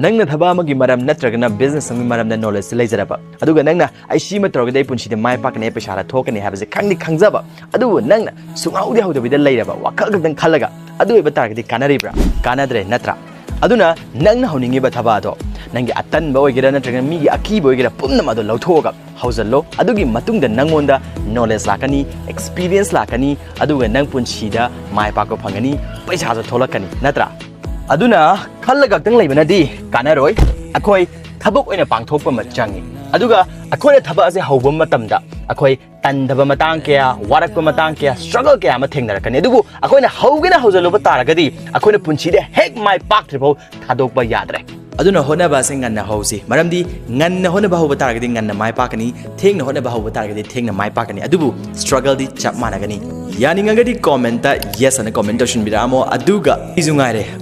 Nangna thaba amagi maram natragana business amgi maramda knowledge leizaraba aduga nangna ai shima tawragada ai punchida mai pakane peshara thokane habase khangni khangjaba adu nangna sungaudi haudabida leiraba wakal gadang khalaga adu iba targadi kanaribra kanadre natra aduna nangna hauningi ba thaba ado nangi atan ba oigira natragana migi akiba oigira pumna mado lauthoga haujallo adugi matungda nangonda knowledge lakani experience lakani aduga nang punchida mai pakko phangani paisa ja tholakani natra aduna khalaga tang leibana di kanaroi akhoi thabok oina pangthokpa ma changi aduga akhoi thaba ase hauba matamda akhoi tandaba matang kya warakpa matang kya struggle kya ma thengnarakani adubu akhoina haugena haujaloba taragadi akhoina punchide hek mai paktribo thadokba yadre aduna hona ba se nganna hausi maramdi nganna hona ba hoba taragadi nganna mai pakani thengna hona ba hoba taragadi thengna mai pakani adubu struggle di chap managani yani ngagadi comment ta yes ana comment option biramo aduga izungaire